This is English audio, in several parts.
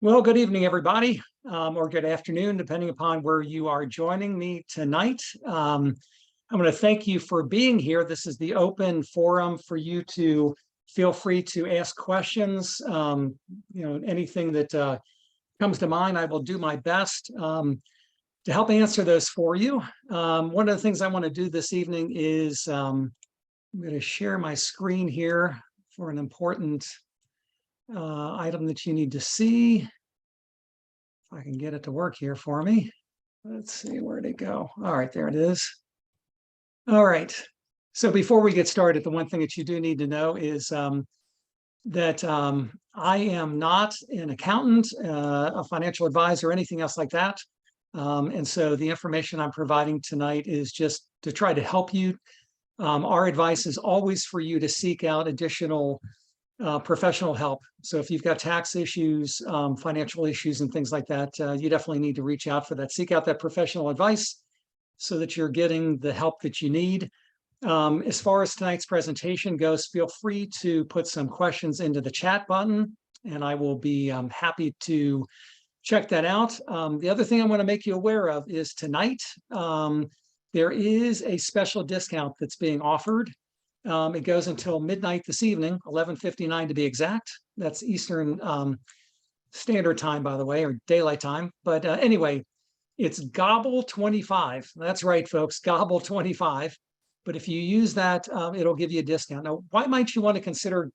Well, good evening, everybody, or good afternoon, depending upon where you are joining me tonight. I'm going to thank you for being here. This is the open forum for you to feel free to ask questions. Anything that comes to mind, I will do my best to help answer those for you. One of the things I want to do this evening is I'm going to share my screen here for an important item that you need to see. If I can get it to work here for me. Let's see, where'd it go? All right, there it is. All right. So before we get started, the one thing that you do need to know is that I am not an accountant, a financial advisor, or anything else like that. And so the information I'm providing tonight is just to try to help you. Our advice is always for you to seek out additional professional help. So if you've got tax issues, financial issues, and things like that, you definitely need to reach out for that. Seek out that professional advice so that you're getting the help that you need. As far as tonight's presentation goes, feel free to put some questions into the chat button, and I will be happy to check that out. The other thing I want to make you aware of is tonight, there is a special discount that's being offered. It goes until midnight this evening, 11:59 to be exact. That's Eastern Standard Time, by the way, or daylight time. But anyway, it's Gobble 25. That's right, folks, Gobble 25. But if you use that, it'll give you a discount. Now, why might you want to consider,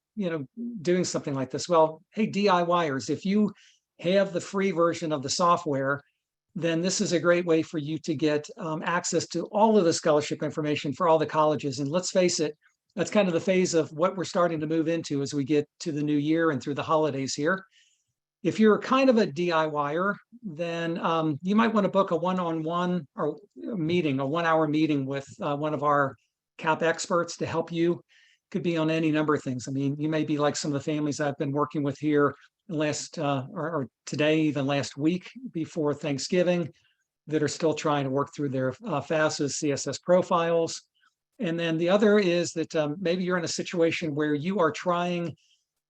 doing something like this? Well, hey, DIYers, if you have the free version of the software, then this is a great way for you to get access to all of the scholarship information for all the colleges. And let's face it, that's kind of the phase of what we're starting to move into as we get to the new year and through the holidays here. If you're kind of a DIYer, then you might want to book a one-on-one or meeting, a 1-hour meeting with one of our CAP experts to help you. Could be on any number of things. I mean, you may be like some of the families I've been working with here last or today, even last week before Thanksgiving, that are still trying to work through their FAFSA CSS profiles. And then the other is that maybe you're in a situation where you are trying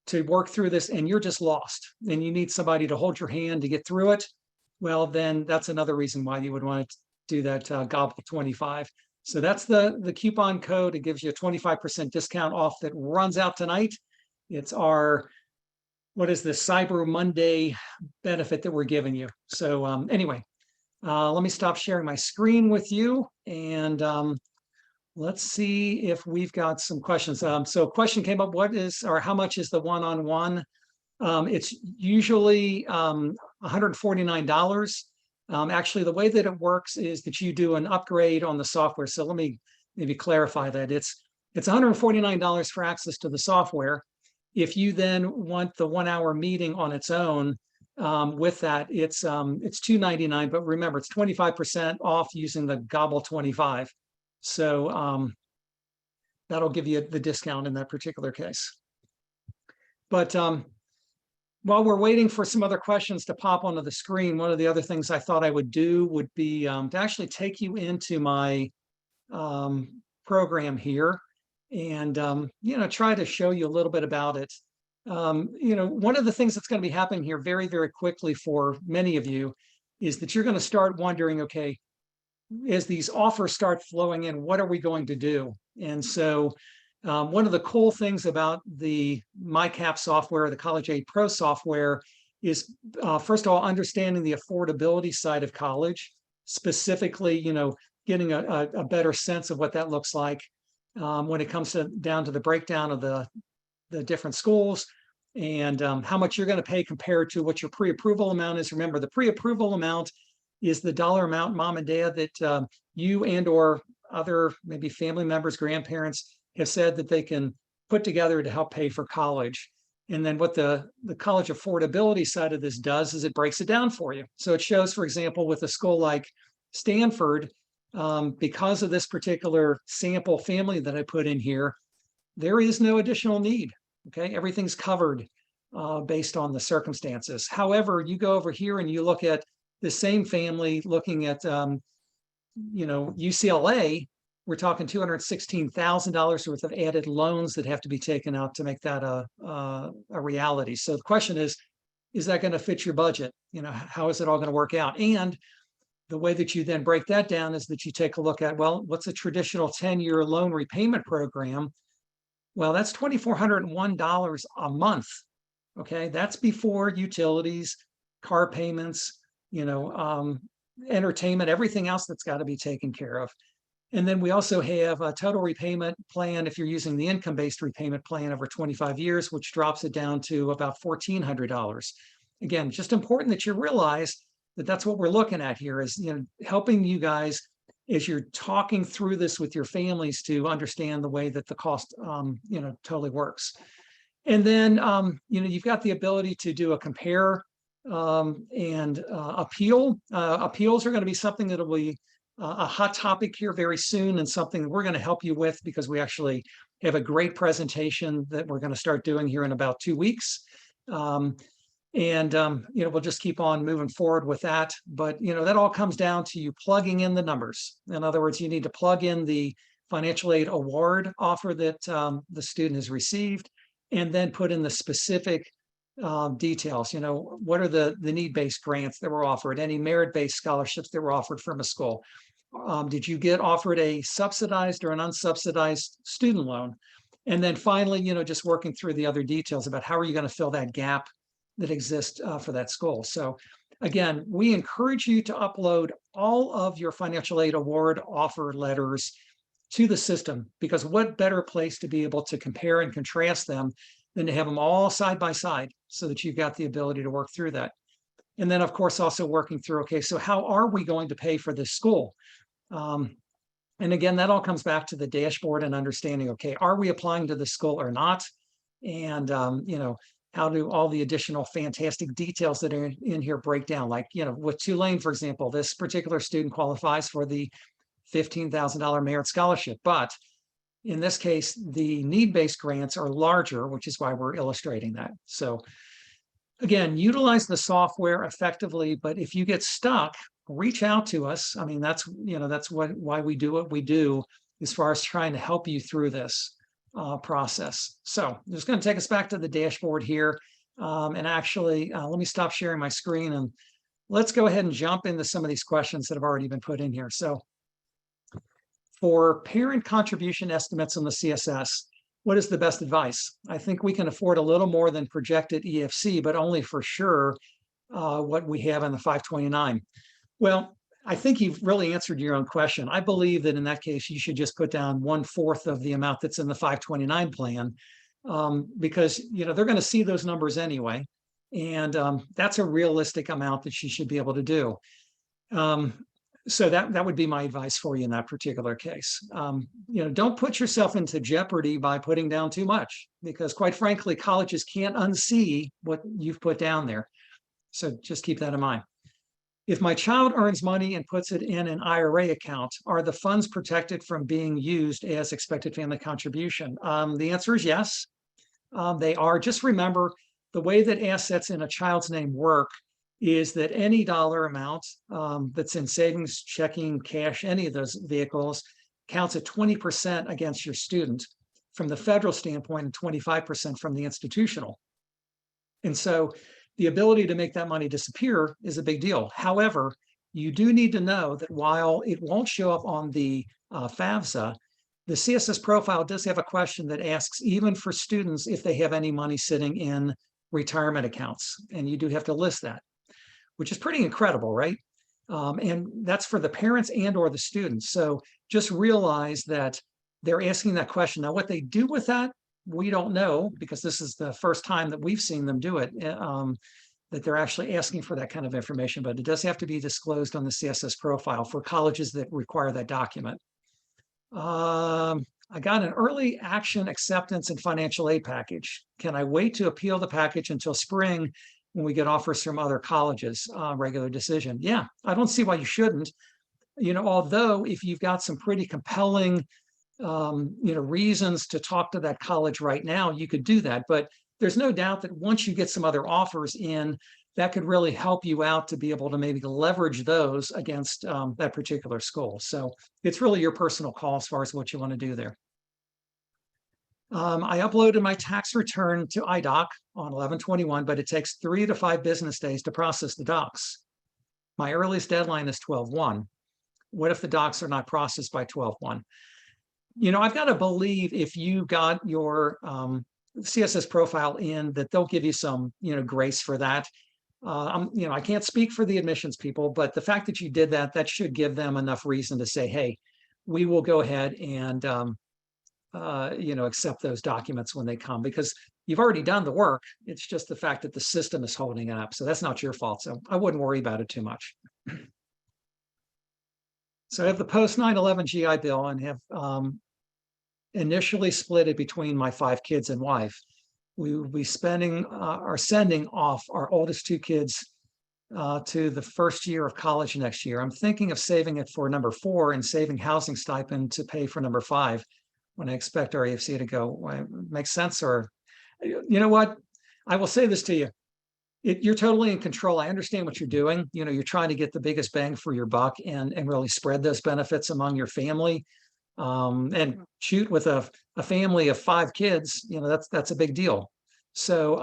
to work through this and you're just lost and you need somebody to hold your hand to get through it. Well, then that's another reason why you would want to do that Gobble 25. So that's the coupon code. It gives you a 25% discount off that runs out tonight. It's our, what is this, Cyber Monday benefit that we're giving you. So anyway, let me stop sharing my screen with you and let's see if we've got some questions. So a question came up, what is, or how much is the one-on-one? It's usually $149. Actually, the way that it works is that you do an upgrade on the software. So let me maybe clarify that. It's $149 for access to the software. If you then want the 1-hour meeting on its own, with that, it's $299. But remember, it's 25% off using the Gobble 25. So that'll give you the discount in that particular case. But while we're waiting for some other questions to pop onto the screen, one of the other things I thought I would do would be to actually take you into my program here and, try to show you a little bit about it. One of the things that's going to be happening here very, very quickly for many of you is that you're going to start wondering, okay, as these offers start flowing in, what are we going to do? And so one of the cool things about the MyCap software, the College Aid Pro software, is first of all, understanding the affordability side of college, specifically, getting a better sense of what that looks like when it comes down to the breakdown of the different schools and how much you're going to pay compared to what your pre-approval amount is. Remember, the pre-approval amount is the dollar amount, mom and dad, that you and or other maybe family members, grandparents have said that they can put together to help pay for college. And then what the college affordability side of this does is it breaks it down for you. So it shows, for example, with a school like Stanford, because of this particular sample family that I put in here, there is no additional need. Okay, everything's covered based on the circumstances. However, you go over here and you look at the same family looking at, UCLA, we're talking $216,000 worth of added loans that have to be taken out to make that a reality. So the question is, is that going to fit your budget? How is it all going to work out? And the way that you then break that down is that you take a look at, well, what's a traditional 10-year loan repayment program? Well, that's $2,401 a month. Okay, that's before utilities, car payments, entertainment, everything else that's got to be taken care of. And then we also have a total repayment plan if you're using the income-based repayment plan over 25 years, which drops it down to about $1,400. Again, just important that you realize that that's what we're looking at here is, helping you guys as you're talking through this with your families to understand the way that the cost, totally works. And then, you've got the ability to do a compare and appeal. Appeals are going to be something that will be a hot topic here very soon, and something that we're going to help you with because we actually have a great presentation that we're going to start doing here in about 2 weeks. We'll just keep on moving forward with that. But, that all comes down to you plugging in the numbers. In other words, you need to plug in the financial aid award offer that the student has received, and then put in the specific details. What are the need-based grants that were offered, any merit-based scholarships that were offered from a school? Did you get offered a subsidized or an unsubsidized student loan? And then finally, just working through the other details about how are you going to fill that gap that exists for that school. So again, we encourage you to upload all of your financial aid award offer letters to the system, because what better place to be able to compare and contrast them than to have them all side by side so that you've got the ability to work through that. And then, of course, also working through, okay, so how are we going to pay for this school? And again, that all comes back to the dashboard and understanding, okay, are we applying to the school or not? And, how do all the additional fantastic details that are in here break down? Like, with Tulane, for example, this particular student qualifies for the $15,000 merit scholarship, but in this case, the need-based grants are larger, which is why we're illustrating that. So again, utilize the software effectively, but if you get stuck, reach out to us. I mean, that's why we do what we do as far as trying to help you through this process. So I'm just going to take us back to the dashboard here. And actually, let me stop sharing my screen and let's go ahead and jump into some of these questions that have already been put in here. So for parent contribution estimates on the CSS, what is the best advice? I think we can afford a little more than projected EFC, but only for sure what we have in the 529. Well, I think you've really answered your own question. I believe that in that case, you should just put down 1/4 of the amount that's in the 529 plan, because they're going to see those numbers anyway. And that's a realistic amount that you should be able to do. So that would be my advice for you in that particular case. Don't put yourself into jeopardy by putting down too much, because quite frankly, colleges can't unsee what you've put down there. So just keep that in mind. If my child earns money and puts it in an IRA account, are the funds protected from being used as expected family contribution? The answer is yes, they are. Just remember, the way that assets in a child's name work is that any dollar amount that's in savings, checking, cash, any of those vehicles counts at 20% against your student from the federal standpoint and 25% from the institutional. And so the ability to make that money disappear is a big deal. However, you do need to know that while it won't show up on the FAFSA, the CSS profile does have a question that asks even for students if they have any money sitting in retirement accounts. And you do have to list that, which is pretty incredible, right? And that's for the parents and or the students. So just realize that they're asking that question. Now, what they do with that, we don't know, because this is the first time that we've seen them do it, that they're actually asking for that kind of information, but it does have to be disclosed on the CSS profile for colleges that require that document. I got an early action acceptance and financial aid package. Can I wait to appeal the package until spring when we get offers from other colleges? Regular decision. Yeah, I don't see why you shouldn't. Although if you've got some pretty compelling reasons to talk to that college right now, you could do that. But there's no doubt that once you get some other offers in, that could really help you out to be able to maybe leverage those against that particular school. So it's really your personal call as far as what you want to do there. I uploaded my tax return to iDoc on 11/21, but it takes 3 to 5 business days to process the docs. My earliest deadline is 12/1. What if the docs are not processed by 12/1? I've got to believe if you got your CSS profile in, that they'll give you some, grace for that. I can't speak for the admissions people, but the fact that you did that, that should give them enough reason to say, hey, we will go ahead and, accept those documents when they come, because you've already done the work. It's just the fact that the system is holding it up. So that's not your fault. So I wouldn't worry about it too much. So I have the post 9/11 GI Bill and have initially split it between my 5 kids and wife. We will be sending off our oldest 2 kids to the first year of college next year. I'm thinking of saving it for number 4 and saving housing stipend to pay for number 5 when I expect our EFC to go. Well, makes sense? Or, you know what? I will say this to you. You're totally in control. I understand what you're doing. You're trying to get the biggest bang for your buck and really spread those benefits among your family. And shoot, with a family of 5 kids, that's a big deal. So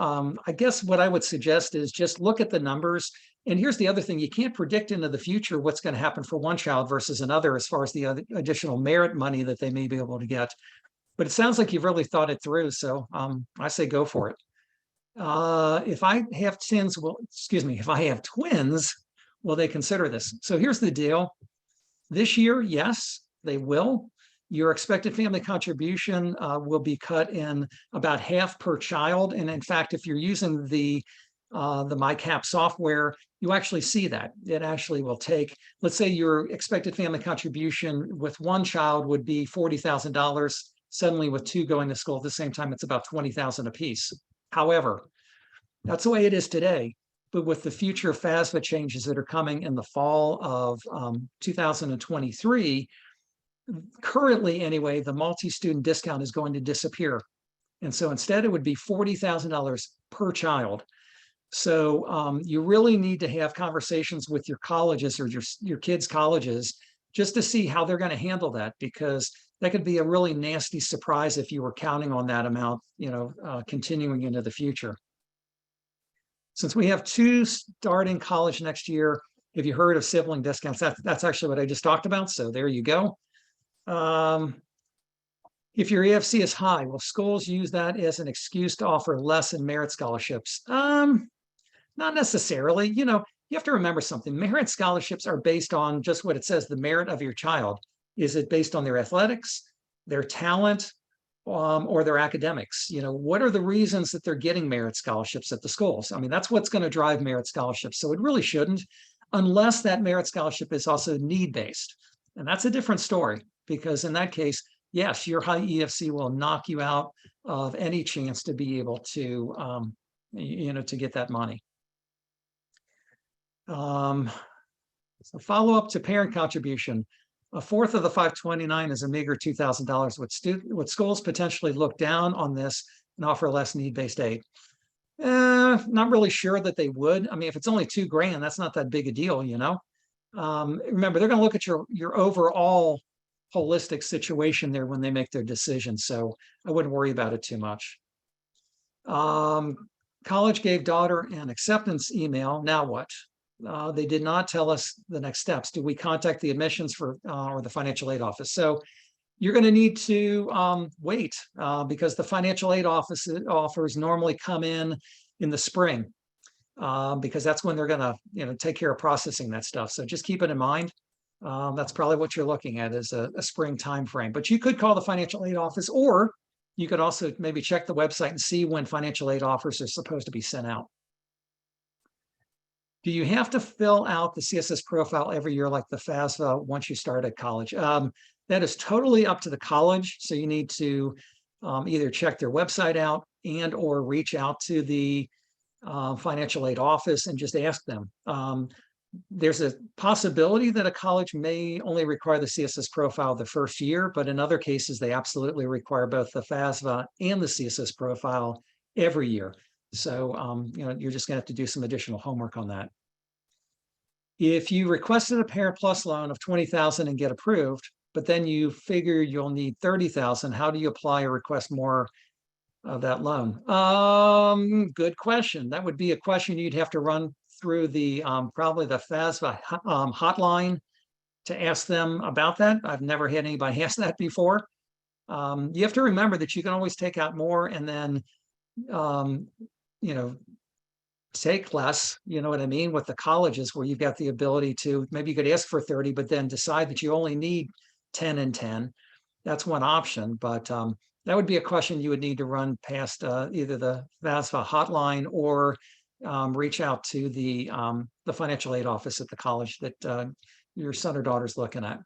I guess what I would suggest is just look at the numbers. And here's the other thing: you can't predict into the future what's going to happen for one child versus another as far as the additional merit money that they may be able to get. But it sounds like you've really thought it through. So I say go for it. If I have if I have twins, will they consider this? So here's the deal. This year, yes, they will. Your expected family contribution will be cut in about half per child. And in fact, if you're using the MyCap software, you actually see that. It actually will take, let's say your expected family contribution with 1 child would be $40,000. Suddenly with 2 going to school at the same time, it's about $20,000 apiece. However, that's the way it is today. But with the future FAFSA changes that are coming in the fall of 2023, currently anyway, the multi-student discount is going to disappear. And so instead it would be $40,000 per child. So you really need to have conversations with your colleges or your kids' colleges just to see how they're going to handle that, because that could be a really nasty surprise if you were counting on that amount, continuing into the future. Since we have 2 starting college next year, have you heard of sibling discounts? That's actually what I just talked about. So there you go. If your EFC is high, will schools use that as an excuse to offer less in merit scholarships? Not necessarily. You have to remember something. Merit scholarships are based on just what it says, the merit of your child. Is it based on their athletics, their talent, or their academics? What are the reasons that they're getting merit scholarships at the schools? I mean, that's what's going to drive merit scholarships. So it really shouldn't, unless that merit scholarship is also need-based. And that's a different story, because in that case, yes, your high EFC will knock you out of any chance to be able to, to get that money. So follow up to parent contribution. 1/4 of the 529 is a meager $2,000. Would schools potentially look down on this and offer less need-based aid? Not really sure that they would. I mean, if it's only $2,000, that's not that big a deal, Remember, they're going to look at your overall holistic situation there when they make their decision. So I wouldn't worry about it too much. College gave daughter an acceptance email. Now what? They did not tell us the next steps. Do we contact the admissions or the financial aid office? So you're going to need to wait because the financial aid office offers normally come in the spring because that's when they're going to take care of processing that stuff. So just keep it in mind. That's probably what you're looking at is a spring time frame. But you could call the financial aid office, or you could also maybe check the website and see when financial aid offers are supposed to be sent out. Do you have to fill out the CSS profile every year like the FAFSA once you start at college? That is totally up to the college. So you need to either check their website out and or reach out to the financial aid office and just ask them. There's a possibility that a college may only require the CSS profile the first year, but in other cases, they absolutely require both the FAFSA and the CSS profile every year. So, you're just going to have to do some additional homework on that. If you requested a Parent Plus loan of $20,000 and get approved, but then you figure you'll need 30,000. How do you apply or request more of that loan? Good question. That would be a question you'd have to run through the probably the FAFSA hotline to ask them about that. I've never had anybody ask that before. You have to remember that you can always take out more and then, you know, take less, you know what I mean, with the colleges where you've got the ability to, maybe you could ask for 30, but then decide that you only need 10 and 10. That's one option, but that would be a question you would need to run past either the FAFSA hotline or reach out to the financial aid office at the college that your son or daughter's looking at.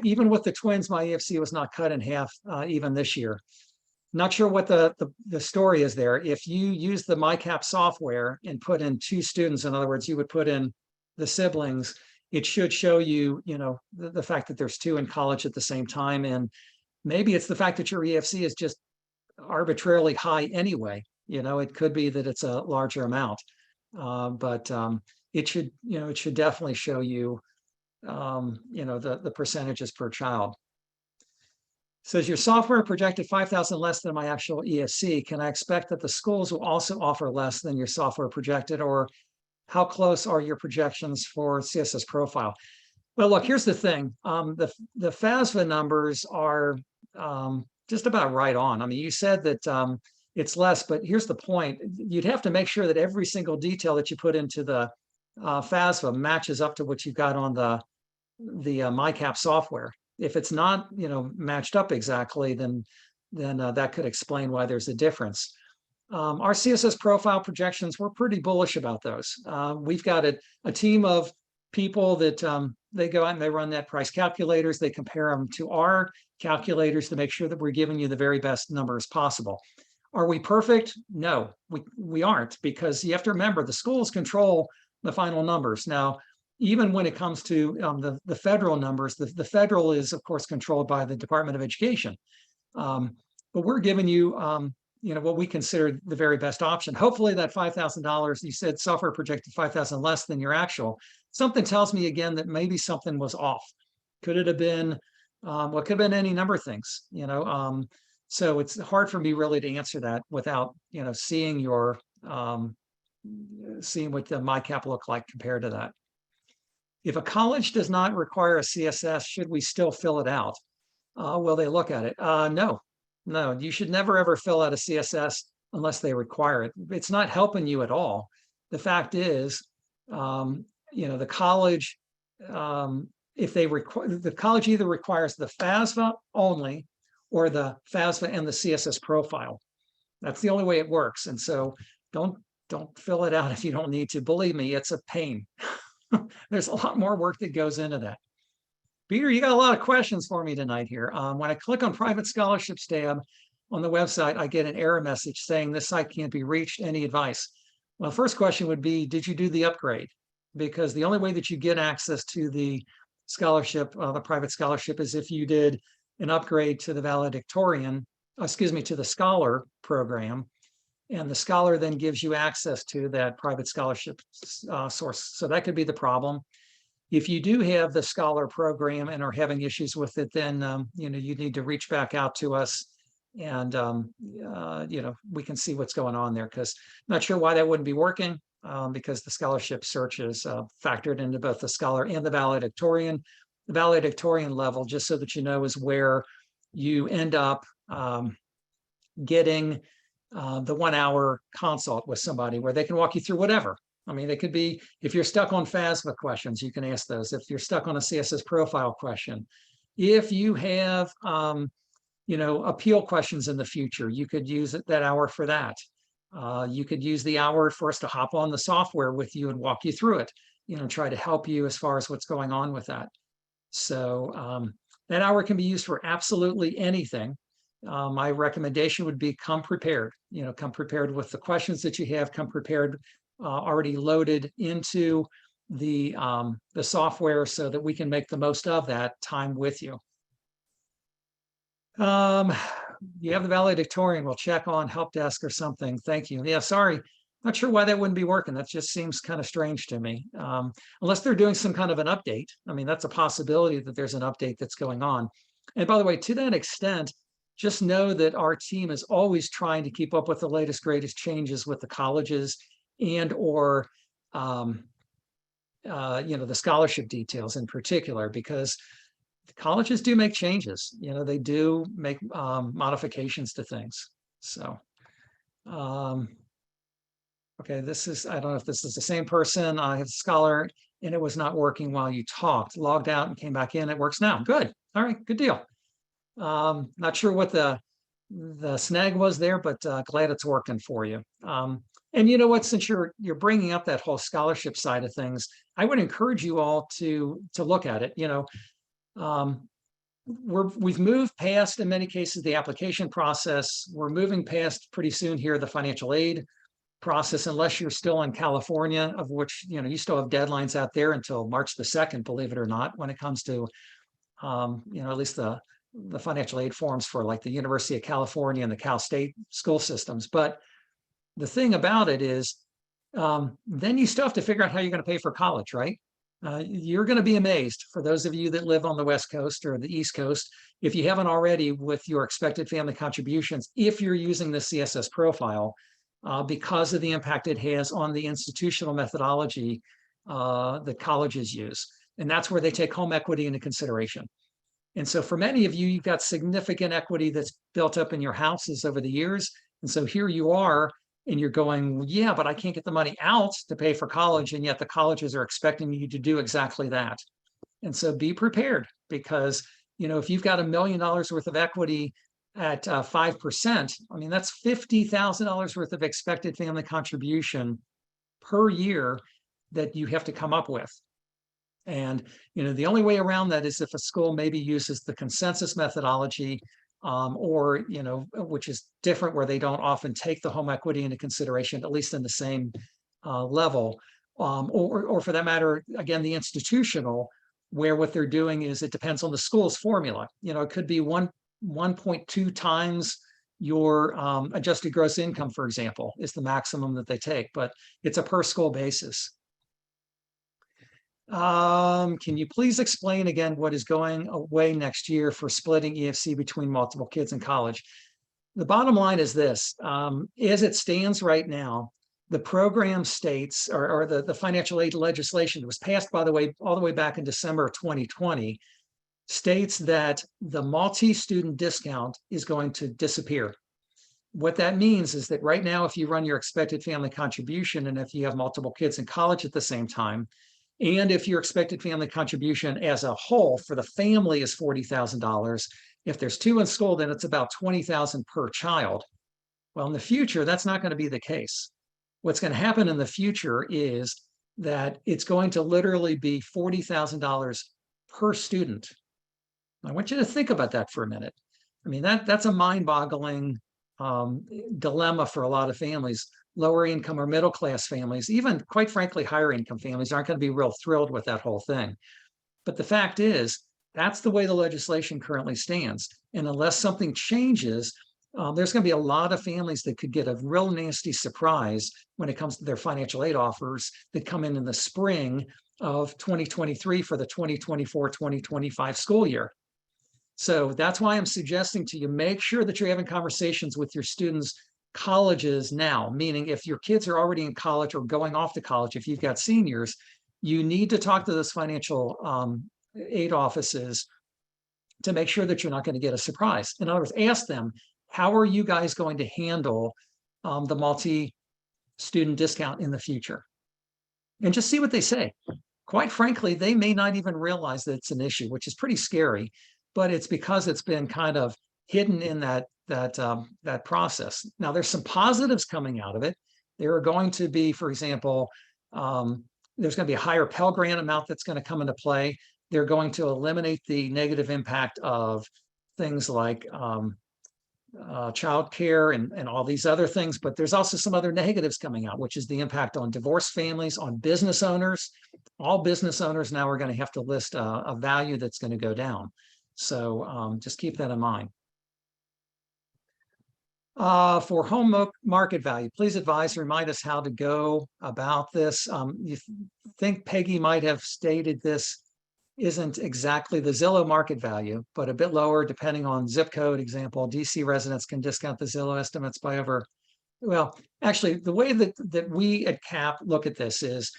Even with the twins, my EFC was not cut in half even this year. Not sure what the story is there. If you use the MyCap software and put in 2 students, in other words, you would put in the siblings, it should show you, you know, the fact that there's 2 in college at the same time. And maybe it's the fact that your EFC is just arbitrarily high anyway. You know, it could be that it's a larger amount, but it should, you know, it should definitely show you, you know, the percentages per child. Says your software projected 5,000 less than my actual ESC. Can I expect that the schools will also offer less than your software projected, or how close are your projections for CSS profile? Well, look, here's the thing. The FAFSA numbers are just about right on. I mean, you said that it's less, but here's the point. You'd have to make sure that every single detail that you put into the FAFSA matches up to what you've got on the MyCap software. If it's not, you know, matched up exactly, then that could explain why there's a difference. Our CSS profile projections, we're pretty bullish about those. We've got a team of people that they go out and they run net price calculators. They compare them to our calculators to make sure that we're giving you the very best numbers possible. Are we perfect? No, we aren't, because you have to remember the schools control the final numbers. Now, even when it comes to the federal numbers, the federal is, of course, controlled by the Department of Education. But we're giving you, you know, what we consider the very best option. Hopefully that $5,000, you said software projected 5,000 less than your actual. Something tells me again that maybe something was off. Could it have been, well, it could have been any number of things, you know. So it's hard for me really to answer that without, you know, seeing your, seeing what the MyCap look like compared to that. If a college does not require a CSS, should we still fill it out? Will they look at it? No, you should never ever fill out a CSS unless they require it. It's not helping you at all. The fact is, you know, the college, if they require, the college either requires the FAFSA only or the FAFSA and the CSS profile. That's the only way it works. And so don't fill it out if you don't need to. Believe me, it's a pain. There's a lot more work that goes into that. Peter, you got a lot of questions for me tonight here. When I click on private scholarships tab on the website, I get an error message saying this site can't be reached. Any advice? Well, first question would be, did you do the upgrade? Because the only way that you get access to the scholarship, the private scholarship, is if you did an upgrade to the valedictorian, excuse me, to the scholar program. And the scholar then gives you access to that private scholarship source. So that could be the problem. If you do have the scholar program and are having issues with it, then you know, you need to reach back out to us, and you know, we can see what's going on there, because I'm not sure why that wouldn't be working, because the scholarship search is factored into both the scholar and the valedictorian. The valedictorian level, just so that you know, is where you end up getting the 1 hour consult with somebody where they can walk you through whatever. I mean, they could be, if you're stuck on FAFSA questions, you can ask those. If you're stuck on a CSS profile question, if you have, you know, appeal questions in the future, you could use that hour for that. You could use the hour for us to hop on the software with you and walk you through it, you know, try to help you as far as what's going on with that. So that hour can be used for absolutely anything. My recommendation would be come prepared, you know, come prepared with the questions that you have, come prepared already loaded into the software so that we can make the most of that time with you. You have the valedictorian, we'll check on help desk or something. Thank you. Yeah, sorry. Not sure why that wouldn't be working. That just seems kind of strange to me. Unless they're doing some kind of an update. I mean, that's a possibility that there's an update that's going on. And by the way, to that extent, just know that our team is always trying to keep up with the latest, greatest changes with the colleges and or the scholarship details in particular, because colleges do make changes. They do make modifications to things. So, okay, I don't know if this is the same person. I have a scholar and it was not working while you talked. Logged out and came back in. It works now. Good. All right, good deal. Not sure what the snag was there, but glad it's working for you. And you know what? Since you're bringing up that whole scholarship side of things, I would encourage you all to look at it. We've moved past, in many cases, the application process. We're moving past pretty soon here the financial aid process, unless you're still in California, of which you still have deadlines out there until March the 2nd, believe it or not, when it comes to at least the financial aid forms for like the University of California and the Cal State school systems. But the thing about it is, then you still have to figure out how you're going to pay for college, right? You're going to be amazed, for those of you that live on the West Coast or the East Coast, if you haven't already, with your expected family contributions, if you're using the CSS profile, because of the impact it has on the institutional methodology that colleges use. And that's where they take home equity into consideration. And so for many of you, you've got significant equity that's built up in your houses over the years. And so here you are, and you're going, yeah, but I can't get the money out to pay for college. And yet the colleges are expecting you to do exactly that. And so be prepared, because, if you've got $1 million worth of equity at 5%, I mean, that's $50,000 worth of expected family contribution per year that you have to come up with. And, the only way around that is if a school maybe uses the consensus methodology, or, which is different, where they don't often take the home equity into consideration, at least in the same level, or for that matter, again, the institutional, where what they're doing is it depends on the school's formula. It could be 1.2 times your adjusted gross income, for example, is the maximum that they take, but it's a per school basis. Can you please explain again what is going away next year for splitting EFC between multiple kids in college? The bottom line is this: as it stands right now, the program states, or the financial aid legislation that was passed, by the way, all the way back in December of 2020, states that the multi-student discount is going to disappear. What that means is that right now, if you run your expected family contribution, and if you have multiple kids in college at the same time, and if your expected family contribution as a whole for the family is $40,000, if there's 2 in school, then it's about $20,000 per child. Well, in the future, that's not going to be the case. What's going to happen in the future is that it's going to literally be $40,000 per student. I want you to think about that for a minute. I mean, that's a mind-boggling dilemma for a lot of families. Lower income or middle class families, even quite frankly, higher income families, aren't going to be real thrilled with that whole thing. But the fact is, that's the way the legislation currently stands. And unless something changes, there's going to be a lot of families that could get a real nasty surprise when it comes to their financial aid offers that come in the spring of 2023 for the 2024-2025 school year. So that's why I'm suggesting to you, make sure that you're having conversations with your students' colleges now, meaning if your kids are already in college or going off to college, if you've got seniors, you need to talk to those financial aid offices to make sure that you're not going to get a surprise. In other words, ask them, how are you guys going to handle the multi-student discount in the future? And just see what they say. Quite frankly, they may not even realize that it's an issue, which is pretty scary, but it's because it's been kind of hidden in that process. Now, there's some positives coming out of it. There are going to be, for example, there's going to be a higher Pell Grant amount that's going to come into play. They're going to eliminate the negative impact of things like childcare and all these other things. But there's also some other negatives coming out, which is the impact on divorced families, on business owners. All business owners now are going to have to list a value that's going to go down. So just keep that in mind. For home market value, please advise and remind us how to go about this. You think Peggy might have stated this isn't exactly the Zillow market value, but a bit lower depending on zip code. Example, DC residents can discount the Zillow estimates by over, well, actually, the way that we at CAP look at this is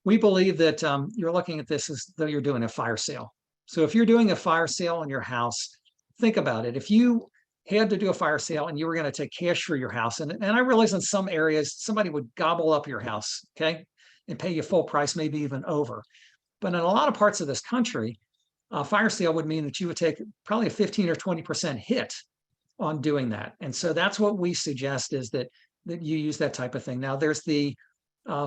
we believe that you're looking at this as though you're doing a fire sale. So if you're doing a fire sale on your house, think about it. If you had to do a fire sale and you were going to take cash for your house, and I realize in some areas somebody would gobble up your house, okay, and pay you full price, maybe even over. But in a lot of parts of this country, a fire sale would mean that you would take probably a 15 or 20% hit on doing that. And so that's what we suggest, is that you use that type of thing. Now there's the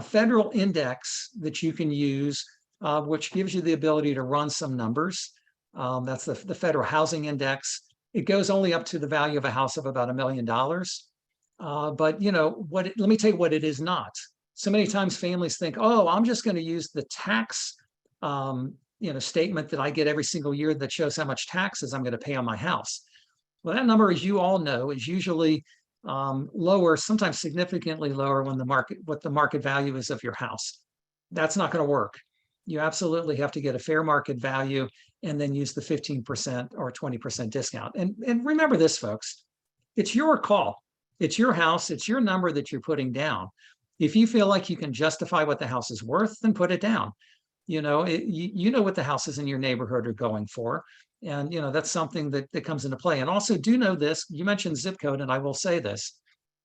federal index that you can use, which gives you the ability to run some numbers. That's the federal housing index. It goes only up to the value of a house of about $1 million. But you know what? Let me tell you what it is not. So many times families think, oh, I'm just going to use the tax statement that I get every single year that shows how much taxes I'm going to pay on my house. Well, that number, as you all know, is usually lower, sometimes significantly lower when what the market value is of your house. That's not going to work. You absolutely have to get a fair market value and then use the 15% or 20% discount. And remember this, folks, it's your call. It's your house. It's your number that you're putting down. If you feel like you can justify what the house is worth, then put it down. You know, you know what the houses in your neighborhood are going for. And, you know, that's something that comes into play. And also do know this, you mentioned zip code, and I will say this,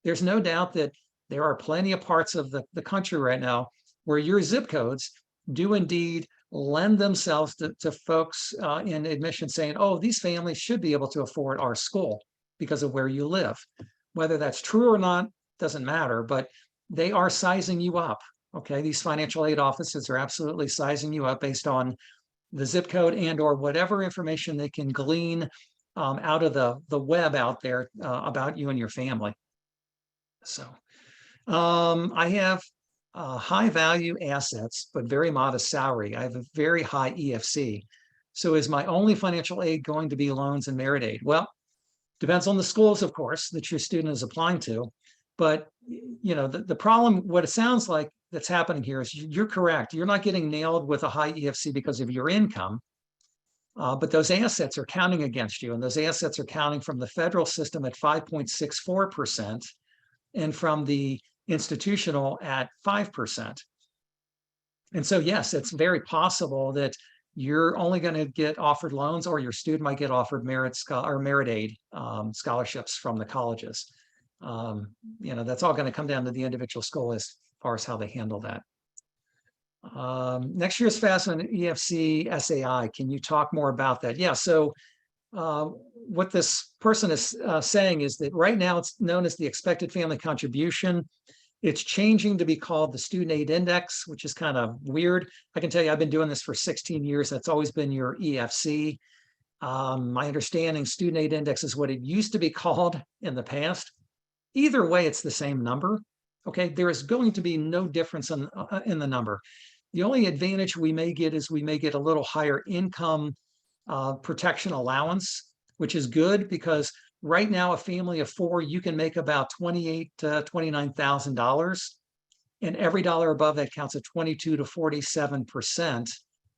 there's no doubt that there are plenty of parts of the country right now where your zip codes do indeed lend themselves to folks in admission saying, oh, these families should be able to afford our school because of where you live. Whether that's true or not, doesn't matter, but they are sizing you up. Okay, these financial aid offices are absolutely sizing you up based on the zip code and or whatever information they can glean out of the web out there about you and your family. So I have high value assets, but very modest salary. I have a very high EFC. So is my only financial aid going to be loans and merit aid? Well, depends on the schools, of course, that your student is applying to. But you know, the problem, what it sounds like that's happening here is you're correct. You're not getting nailed with a high EFC because of your income, but those assets are counting against you. And those assets are counting from the federal system at 5.64% and from the institutional at 5%. And so, yes, it's very possible that you're only going to get offered loans, or your student might get offered merit aid scholarships from the colleges. You know, that's all going to come down to the individual school as far as how they handle that. Next year's FAFSA and EFC SAI, can you talk more about that? Yeah, so what this person is saying is that right now it's known as the expected family contribution. It's changing to be called the student aid index, which is kind of weird. I can tell you, I've been doing this for 16 years. That's always been your EFC. My understanding, student aid index is what it used to be called in the past. Either way, it's the same number. Okay, there is going to be no difference in the number. The only advantage we may get is we may get a little higher income protection allowance, which is good because right now a family of four, you can make about $28,000 to $29,000, and every dollar above that counts at 22 to 47%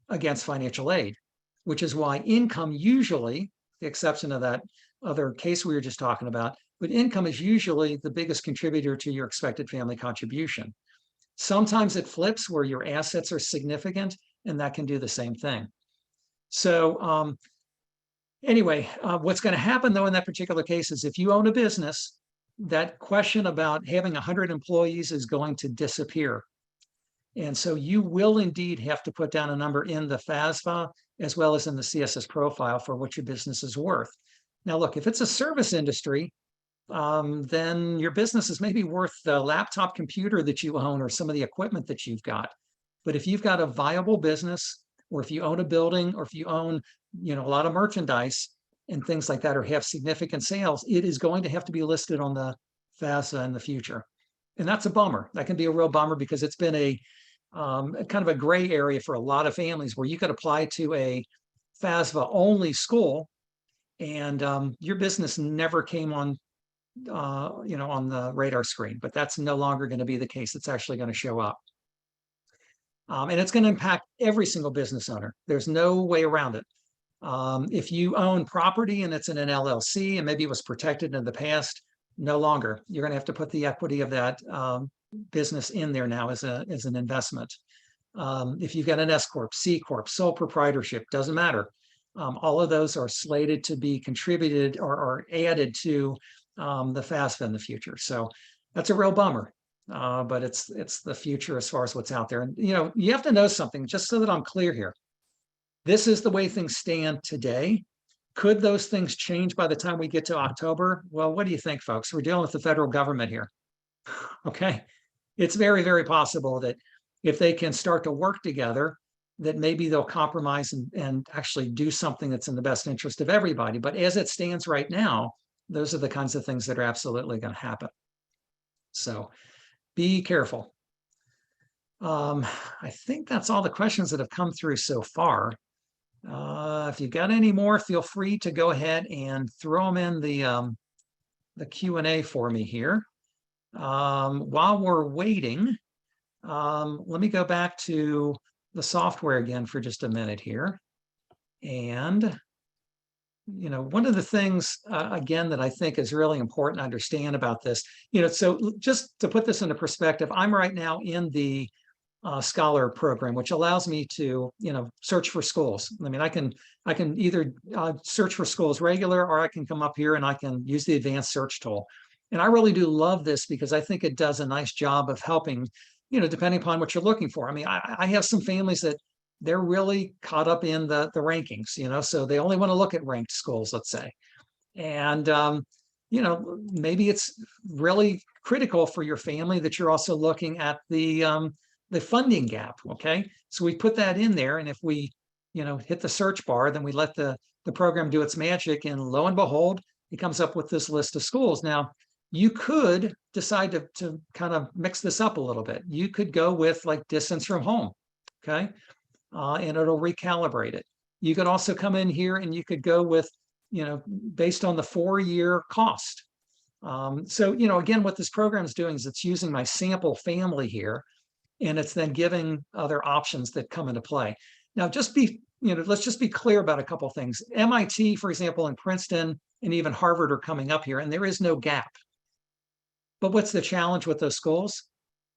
against financial aid, which is why income usually, the exception of that other case we were just talking about, but income is usually the biggest contributor to your expected family contribution. Sometimes it flips where your assets are significant, and that can do the same thing. So anyway, what's going to happen though in that particular case is if you own a business, that question about having 100 employees is going to disappear. And so you will indeed have to put down a number in the FAFSA as well as in the CSS profile for what your business is worth. Now, look, if it's a service industry, then your business is maybe worth the laptop computer that you own or some of the equipment that you've got. But if you've got a viable business, or if you own a building, or if you own, you know, a lot of merchandise and things like that, or have significant sales, it is going to have to be listed on the FAFSA in the future. And that's a bummer. That can be a real bummer because it's been a kind of a gray area for a lot of families where you could apply to a FAFSA only school and your business never came on on the radar screen, but that's no longer going to be the case. It's actually going to show up. And it's going to impact every single business owner. There's no way around it. If you own property and it's in an LLC and maybe it was protected in the past, no longer. You're going to have to put the equity of that business in there now as an investment. If you've got an S Corp, C Corp, sole proprietorship, doesn't matter. All of those are slated to be contributed or added to the FAFSA in the future. So that's a real bummer. But it's the future as far as what's out there. And you have to know something, just so that I'm clear here. This is the way things stand today. Could those things change by the time we get to October? Well, what do you think, folks? We're dealing with the federal government here. Okay. It's very, very possible that if they can start to work together, that maybe they'll compromise and actually do something that's in the best interest of everybody. But as it stands right now, those are the kinds of things that are absolutely going to happen. So be careful. I think that's all the questions that have come through so far. If you've got any more, feel free to go ahead and throw them in the Q&A for me here. While we're waiting, let me go back to the software again for just a minute here. And one of the things, again, that I think is really important to understand about this, so just to put this into perspective, I'm right now in the Scholar program, which allows me to, search for schools. I mean, I can either search for schools regular, or I can come up here and I can use the advanced search tool. And I really do love this because I think it does a nice job of helping, depending upon what you're looking for. I mean, I have some families that they're really caught up in the rankings, so they only want to look at ranked schools, let's say. And, maybe it's really critical for your family that you're also looking at the funding gap. Okay. So we put that in there. And if we, hit the search bar, then we let the program do its magic, and lo and behold, it comes up with this list of schools. Now, you could decide to kind of mix this up a little bit. You could go with like distance from home. Okay. And it'll recalibrate it. You could also come in here and you could go with, based on the 4-year cost. So, again, what this program is doing is it's using my sample family here, and it's then giving other options that come into play. Now, let's just be clear about a couple of things. MIT, for example, and Princeton and even Harvard are coming up here, and there is no gap. But what's the challenge with those schools?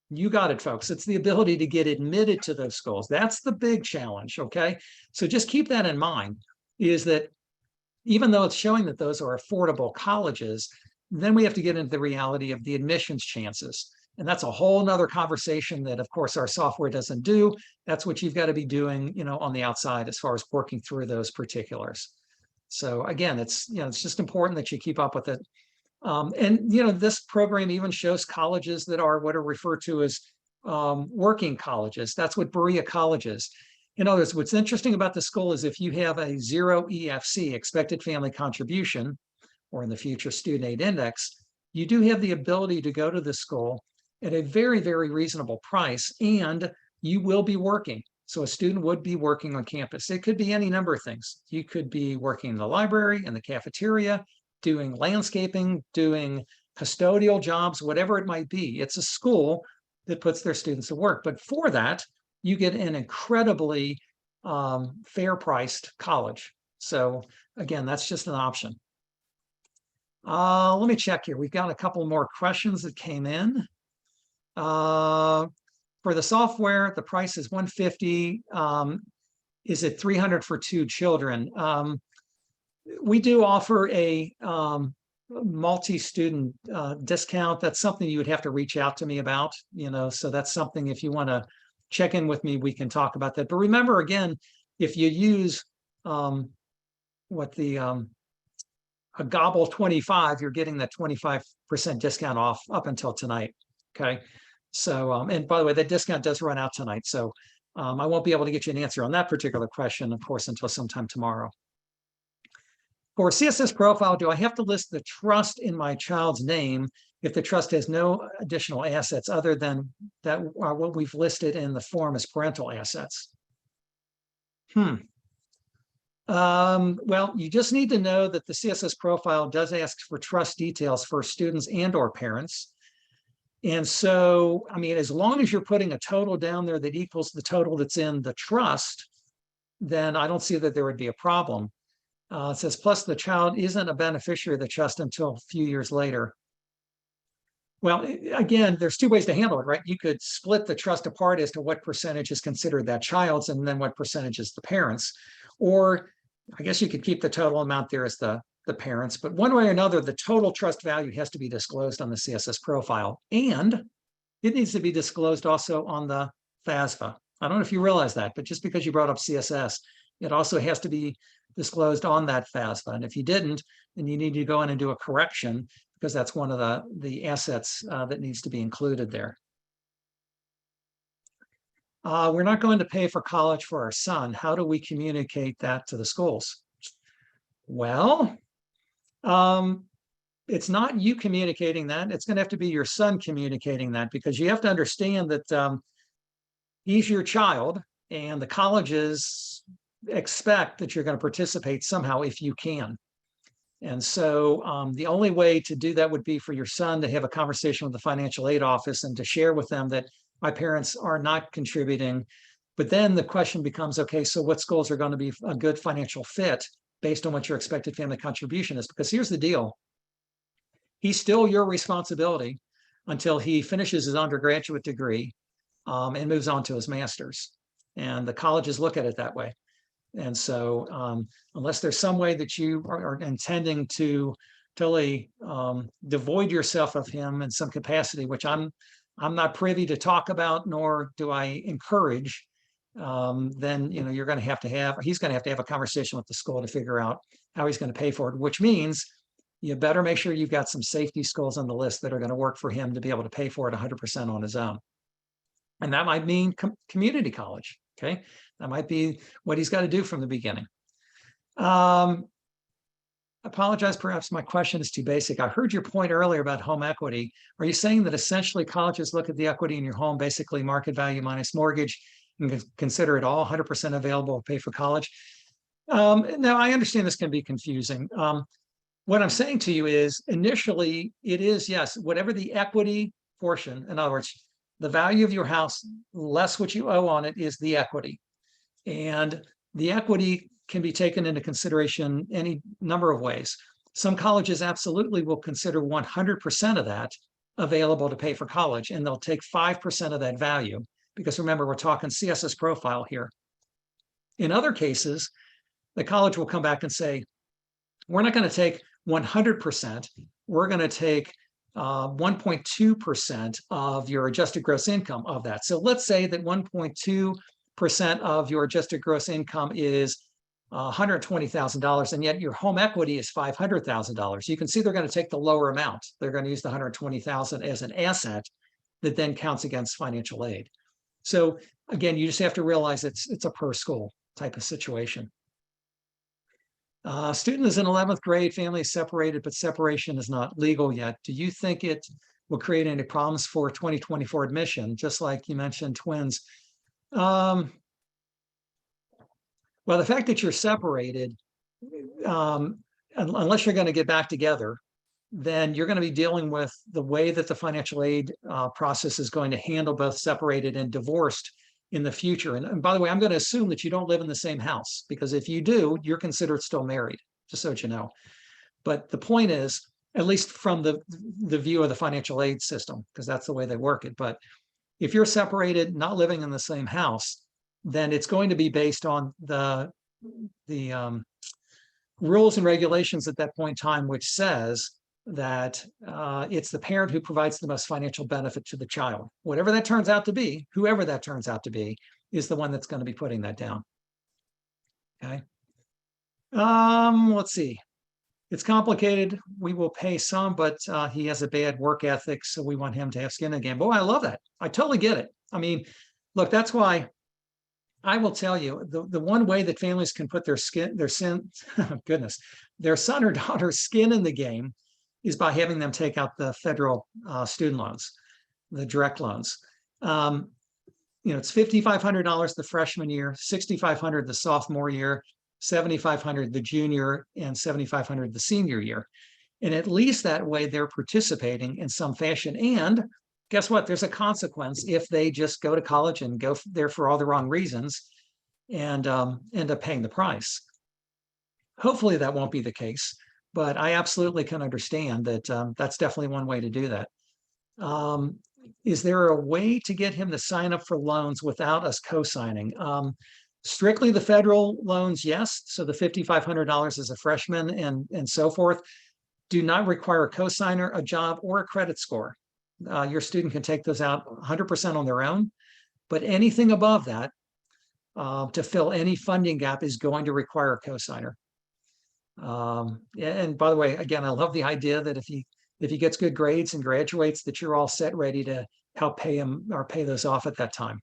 You got it, folks. It's the ability to get admitted to those schools. That's the big challenge, okay? So just keep that in mind, is that even though it's showing that those are affordable colleges, then we have to get into the reality of the admissions chances. And that's a whole nother conversation that, of course, our software doesn't do. That's what you've got to be doing, on the outside as far as working through those particulars. So again, it's just important that you keep up with it. And this program even shows colleges that are what are referred to as working colleges. That's what Berea College is. In other words, what's interesting about the school is if you have a 0 EFC, expected family contribution, or in the future student aid index, you do have the ability to go to the school at a very, very reasonable price, and you will be working. So a student would be working on campus. It could be any number of things. You could be working in the library, in the cafeteria, doing landscaping, doing custodial jobs, whatever it might be. It's a school that puts their students to work. But for that, you get an incredibly fair-priced college. So again, that's just an option. Let me check here. We've got a couple more questions that came in. For the software, the price is $150. Is it $300 for 2 children? We do offer a multi-student discount. That's something you would have to reach out to me about, so that's something, if you want to check in with me, we can talk about that. But remember, again, if you use a Gobble 25, you're getting that 25% discount off up until tonight. Okay. So, and by the way, that discount does run out tonight. So I won't be able to get you an answer on that particular question, of course, until sometime tomorrow. For CSS profile, do I have to list the trust in my child's name if the trust has no additional assets other than that are what we've listed in the form as parental assets? Well, you just need to know that the CSS profile does ask for trust details for students and or parents. And so, I mean, as long as you're putting a total down there that equals the total that's in the trust, then I don't see that there would be a problem. It says, plus the child isn't a beneficiary of the trust until a few years later. Well, again, there's two ways to handle it, right? You could split the trust apart as to what percentage is considered that child's and then what percentage is the parents. Or I guess you could keep the total amount there as the parents, but one way or another, the total trust value has to be disclosed on the CSS profile, and it needs to be disclosed also on the FAFSA. I don't know if you realize that, but just because you brought up CSS, it also has to be disclosed on that FAFSA. And if you didn't, then you need to go in and do a correction, because that's one of the assets that needs to be included there. We're not going to pay for college for our son. How do we communicate that to the schools? Well, it's not you communicating that. It's going to have to be your son communicating that, because you have to understand that he's your child and the colleges expect that you're going to participate somehow if you can. And so the only way to do that would be for your son to have a conversation with the financial aid office and to share with them that my parents are not contributing. But then the question becomes, okay, so what schools are going to be a good financial fit based on what your expected family contribution is? Because here's the deal. He's still your responsibility until he finishes his undergraduate degree and moves on to his master's. And the colleges look at it that way. And so unless there's some way that you are intending to totally devoid yourself of him in some capacity, which I'm not privy to talk about, nor do I encourage, then you're going to he's going to have a conversation with the school to figure out how he's going to pay for it, which means you better make sure you've got some safety schools on the list that are going to work for him to be able to pay for it 100% on his own. And that might mean community college. Okay, that might be what he's got to do from the beginning. Apologize, perhaps my question is too basic. I heard your point earlier about home equity. Are you saying that essentially colleges look at the equity in your home, basically market value minus mortgage, and consider it all 100% available to pay for college? Now, I understand this can be confusing. What I'm saying to you is initially it is, yes, whatever the equity portion, in other words, the value of your house less what you owe on it is the equity. And the equity can be taken into consideration any number of ways. Some colleges absolutely will consider 100% of that available to pay for college, and they'll take 5% of that value, because remember, we're talking CSS profile here. In other cases, the college will come back and say, we're not going to take 100%, we're going to take 1.2% of your adjusted gross income of that. So let's say that 1.2% of your adjusted gross income is $120,000, and yet your home equity is $500,000. You can see they're going to take the lower amount. They're going to use the $120,000 as an asset that then counts against financial aid. So again, you just have to realize it's a per school type of situation. Student is in 11th grade, family is separated, but separation is not legal yet. Do you think it will create any problems for 2024 admission, just like you mentioned twins? Well, the fact that you're separated, unless you're going to get back together, then you're going to be dealing with the way that the financial aid process is going to handle both separated and divorced in the future. And by the way, I'm going to assume that you don't live in the same house, because if you do, you're considered still married, just so that you know. But the point is, at least from the view of the financial aid system, because that's the way they work it. But if you're separated, not living in the same house, then it's going to be based on the rules and regulations at that point in time, which says that it's the parent who provides the most financial benefit to the child. Whatever that turns out to be, whoever that turns out to be, is the one that's going to be putting that down. Okay. Let's see. It's complicated. We will pay some, but he has a bad work ethic, so we want him to have skin in the game. Boy, I love that. I totally get it. I mean, look, that's why I will tell you the one way that families can put their son or daughter's skin in the game is by having them take out the federal student loans, the direct loans. It's $5,500 the freshman year, $6,500 the sophomore year, $7,500 the junior, and $7,500 the senior year. And at least that way they're participating in some fashion. And guess what? There's a consequence if they just go to college and go there for all the wrong reasons and end up paying the price. Hopefully that won't be the case, but I absolutely can understand that that's definitely one way to do that. Is there a way to get him to sign up for loans without us co-signing? Strictly the federal loans, yes. So the $5,500 as a freshman and so forth do not require a cosigner, a job, or a credit score. Your student can take those out 100% on their own, but anything above that to fill any funding gap is going to require a cosigner. And by the way, again, I love the idea that if he gets good grades and graduates, that you're all set ready to help pay him or pay those off at that time.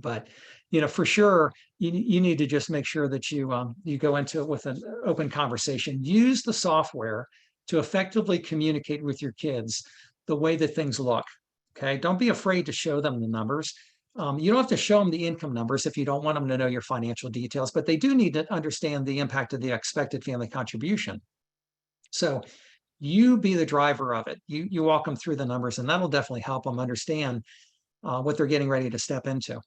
But for sure, you need to just make sure that you go into it with an open conversation. Use the software to effectively communicate with your kids the way that things look. Okay, don't be afraid to show them the numbers. You don't have to show them the income numbers if you don't want them to know your financial details, but they do need to understand the impact of the expected family contribution. So you be the driver of it. You walk them through the numbers, and that'll definitely help them understand what they're getting ready to step into.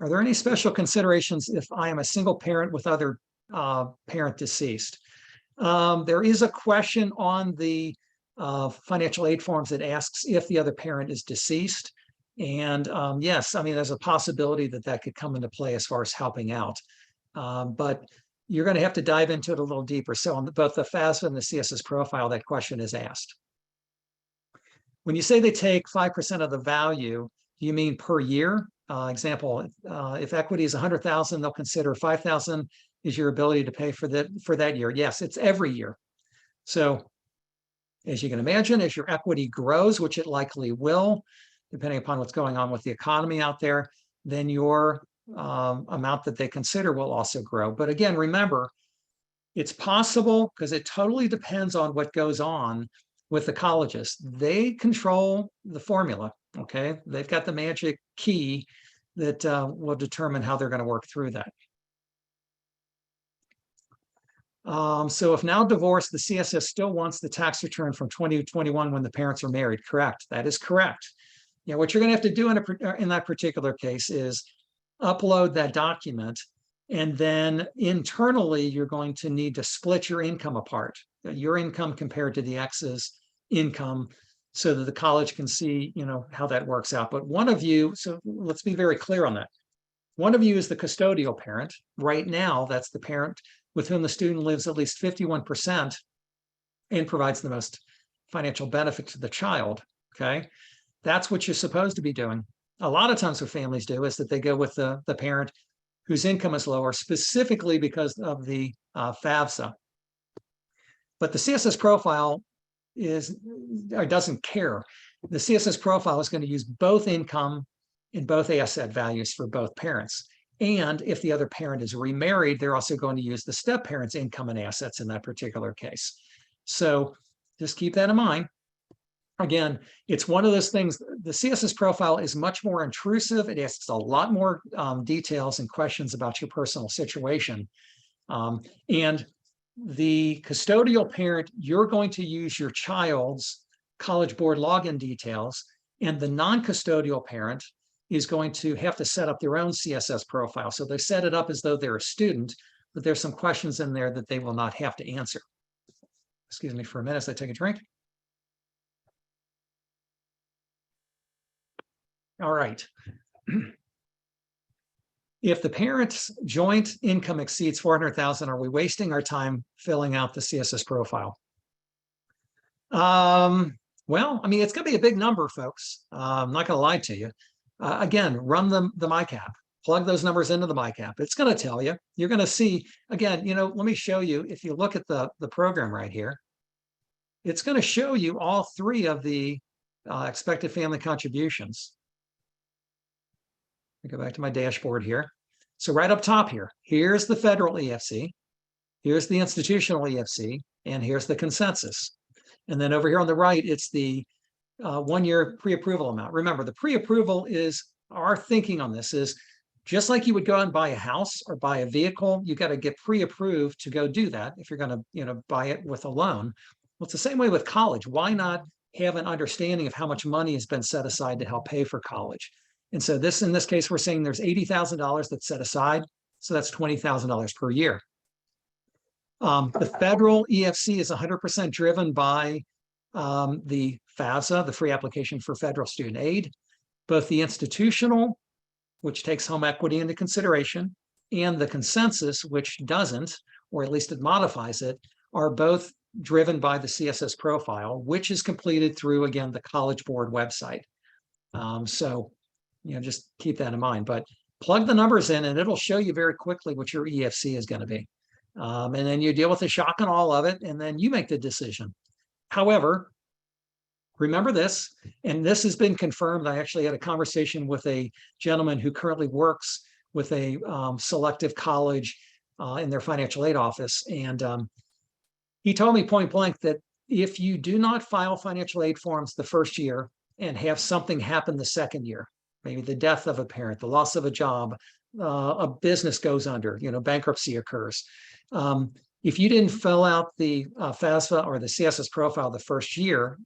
Are there any special considerations if I am a single parent with other parent deceased? There is a question on the financial aid forms that asks if the other parent is deceased. And yes, I mean, there's a possibility that could come into play as far as helping out. But you're going to have to dive into it a little deeper. So on both the FAFSA and the CSS profile, that question is asked. When you say they take 5% of the value, do you mean per year? Example, if equity is 100,000, they'll consider 5,000 is your ability to pay for that year. Yes, it's every year. So as you can imagine, as your equity grows, which it likely will, depending upon what's going on with the economy out there, then your amount that they consider will also grow. But again, remember, it's possible because it totally depends on what goes on with the colleges. They control the formula, okay? They've got the magic key that will determine how they're going to work through that. So if now divorced, the CSS still wants the tax return from 2021 when the parents are married. Correct. That is correct. What you're going to have to do in that particular case is upload that document, and then internally you're going to need to split your income apart, your income compared to the ex's income, so that the college can see, how that works out. But one of you, so let's be very clear on that. One of you is the custodial parent. Right now, that's the parent with whom the student lives at least 51% and provides the most financial benefit to the child, okay? That's what you're supposed to be doing. A lot of times what families do is that they go with the parent whose income is lower, specifically because of the FAFSA. But the CSS profile doesn't care. The CSS profile is going to use both income and both asset values for both parents. And if the other parent is remarried, they're also going to use the step parent's income and assets in that particular case. So just keep that in mind. Again, it's one of those things, the CSS profile is much more intrusive. It asks a lot more details and questions about your personal situation. And the custodial parent, you're going to use your child's College Board login details, and the non-custodial parent is going to have to set up their own CSS profile. So they set it up as though they're a student, but there's some questions in there that they will not have to answer. Excuse me for a minute as I take a drink. All right. If the parent's joint income exceeds 400,000, are we wasting our time filling out the CSS profile? Well, I mean, it's going to be a big number, folks. I'm not going to lie to you. Again, run the MyCap. Plug those numbers into the MyCap. It's going to tell you. You're going to see, again, let me show you. If you look at the program right here, it's going to show you all three of the expected family contributions. Let me go back to my dashboard here. So right up top here, here's the federal EFC, here's the institutional EFC, and here's the consensus. And then over here on the right, it's the 1 year pre-approval amount. Remember, the pre-approval is, our thinking on this is Just like you would go out and buy a house or buy a vehicle, you got to get pre-approved to go do that if you're going to, buy it with a loan. Well, it's the same way with college. Why not have an understanding of how much money has been set aside to help pay for college? And so in this case, we're saying there's $80,000 that's set aside. So that's $20,000 per year. The federal EFC is 100% driven by the FAFSA, the Free Application for Federal Student Aid. Both the institutional, which takes home equity into consideration, and the consensus, which doesn't, or at least it modifies it, are both driven by the CSS profile, which is completed through, again, the College Board website. So, just keep that in mind. But plug the numbers in and it'll show you very quickly what your EFC is going to be. And then you deal with the shock and all of it, and then you make the decision. However, remember this, and this has been confirmed. I actually had a conversation with a gentleman who currently works with a selective college in their financial aid office. And he told me point blank that if you do not file financial aid forms the first year and have something happen the second year, maybe the death of a parent, the loss of a job, a business goes under, bankruptcy occurs. If you didn't fill out the FAFSA or the CSS profile the first year,